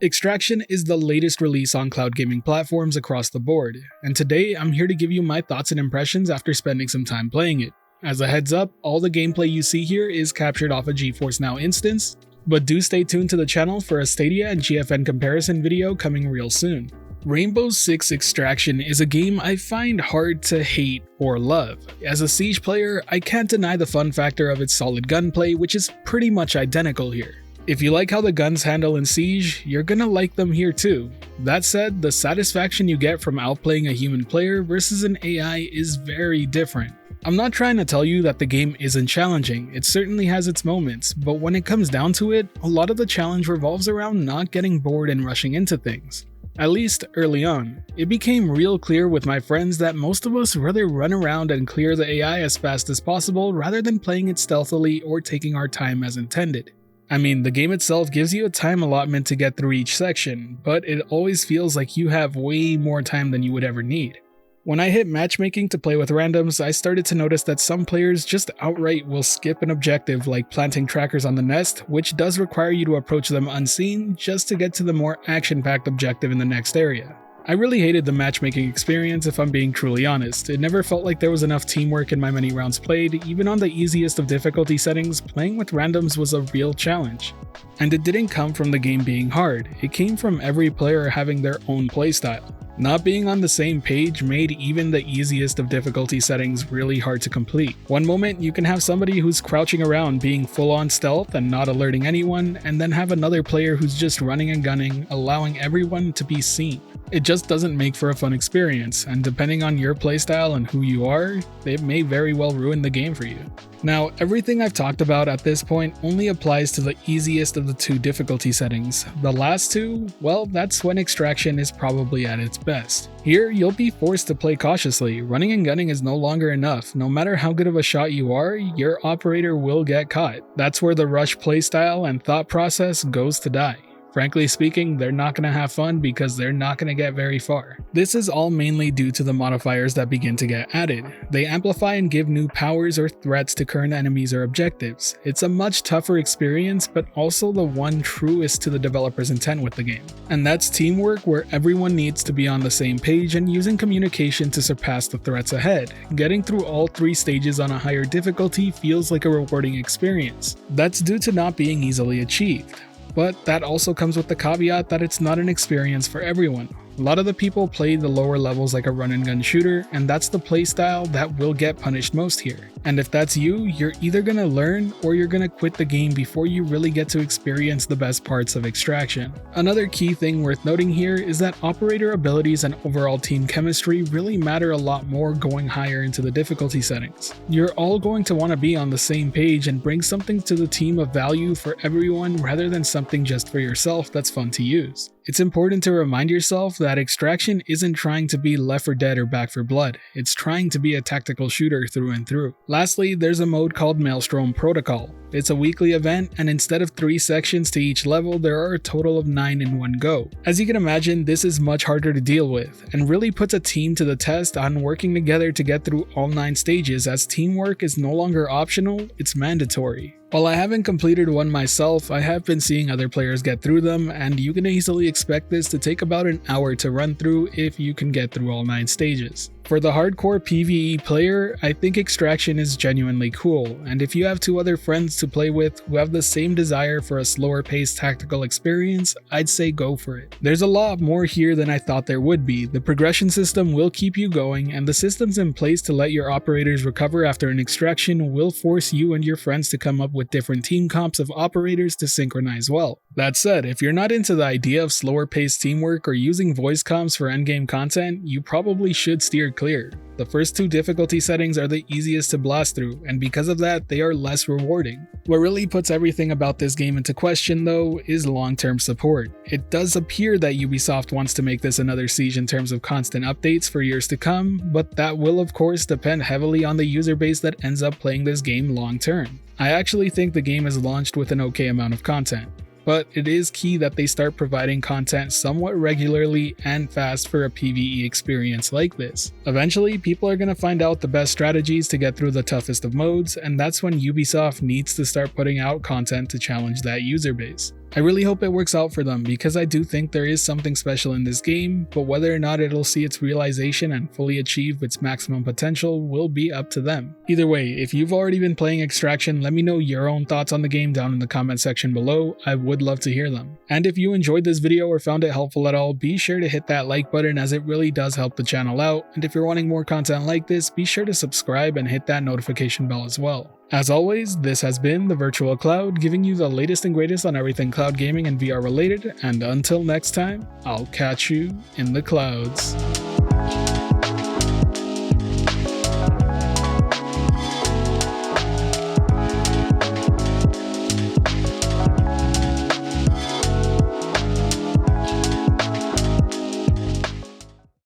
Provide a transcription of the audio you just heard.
Extraction is the latest release on cloud gaming platforms across the board, and today I'm here to give you my thoughts and impressions after spending some time playing it. As a heads up, all the gameplay you see here is captured off a GeForce NOW instance, but do stay tuned to the channel for a Stadia and GFN comparison video coming real soon. Rainbow Six Extraction is a game I find hard to hate or love. As a Siege player, I can't deny the fun factor of its solid gunplay, which is pretty much identical here. If you like how the guns handle in Siege, you're gonna like them here too. That said, the satisfaction you get from outplaying a human player versus an AI is very different. I'm not trying to tell you that the game isn't challenging, it certainly has its moments, but when it comes down to it, a lot of the challenge revolves around not getting bored and rushing into things. At least early on. It became real clear with my friends that most of us rather run around and clear the AI as fast as possible rather than playing it stealthily or taking our time as intended. I mean, the game itself gives you a time allotment to get through each section, but it always feels like you have way more time than you would ever need. When I hit matchmaking to play with randoms, I started to notice that some players just outright will skip an objective like planting trackers on the nest, which does require you to approach them unseen just to get to the more action-packed objective in the next area. I really hated the matchmaking experience if I'm being truly honest. It never felt like there was enough teamwork in my many rounds played. Even on the easiest of difficulty settings, playing with randoms was a real challenge. And it didn't come from the game being hard, it came from every player having their own playstyle. Not being on the same page made even the easiest of difficulty settings really hard to complete. One moment you can have somebody who's crouching around being full on stealth and not alerting anyone, and then have another player who's just running and gunning, allowing everyone to be seen. It just doesn't make for a fun experience, and depending on your playstyle and who you are, it may very well ruin the game for you. Now, everything I've talked about at this point only applies to the easiest of the two difficulty settings. The last two, well, that's when Extraction is probably at its best. Here, you'll be forced to play cautiously. Running and gunning is no longer enough. No matter how good of a shot you are, your operator will get caught. That's where the rush playstyle and thought process goes to die. Frankly speaking, they're not going to have fun because they're not going to get very far. This is all mainly due to the modifiers that begin to get added. They amplify and give new powers or threats to current enemies or objectives. It's a much tougher experience, but also the one truest to the developer's intent with the game. And that's teamwork, where everyone needs to be on the same page and using communication to surpass the threats ahead. Getting through all three stages on a higher difficulty feels like a rewarding experience. That's due to not being easily achieved. But that also comes with the caveat that it's not an experience for everyone. A lot of the people play the lower levels like a run and gun shooter, and that's the playstyle that will get punished most here. And if that's you, you're either gonna learn or you're gonna quit the game before you really get to experience the best parts of Extraction. Another key thing worth noting here is that operator abilities and overall team chemistry really matter a lot more going higher into the difficulty settings. You're all going to want to be on the same page and bring something to the team of value for everyone rather than something just for yourself that's fun to use. It's important to remind yourself that Extraction isn't trying to be Left 4 Dead or Back 4 Blood, it's trying to be a tactical shooter through and through. Lastly, there's a mode called Maelstrom Protocol. It's a weekly event, and instead of 3 sections to each level, there are a total of 9 in one go. As you can imagine, this is much harder to deal with, and really puts a team to the test on working together to get through all 9 stages, as teamwork is no longer optional, it's mandatory. While I haven't completed one myself, I have been seeing other players get through them, and you can easily expect this to take about an hour to run through if you can get through all 9 stages. For the hardcore PvE player, I think Extraction is genuinely cool, and if you have 2 other friends to play with who have the same desire for a slower paced tactical experience, I'd say go for it. There's a lot more here than I thought there would be. The progression system will keep you going, and the systems in place to let your operators recover after an extraction will force you and your friends to come up with different team comps of operators to synchronize well. That said, if you're not into the idea of slower paced teamwork or using voice comms for endgame content, you probably should steer clear. The first 2 difficulty settings are the easiest to blast through, and because of that, they are less rewarding. What really puts everything about this game into question though is long-term support. It does appear that Ubisoft wants to make this another Siege in terms of constant updates for years to come, but that will of course depend heavily on the user base that ends up playing this game long term. I actually think the game is launched with an okay amount of content. But it is key that they start providing content somewhat regularly and fast for a PvE experience like this. Eventually, people are going to find out the best strategies to get through the toughest of modes, and that's when Ubisoft needs to start putting out content to challenge that user base. I really hope it works out for them because I do think there is something special in this game, but whether or not it'll see its realization and fully achieve its maximum potential will be up to them. Either way, if you've already been playing Extraction, let me know your own thoughts on the game down in the comment section below. I would love to hear them. And if you enjoyed this video or found it helpful at all, be sure to hit that like button as it really does help the channel out, and if you're wanting more content like this, be sure to subscribe and hit that notification bell as well. As always, this has been the Virtual Cloud, giving you the latest and greatest on everything cloud gaming and VR related, and until next time, I'll catch you in the clouds.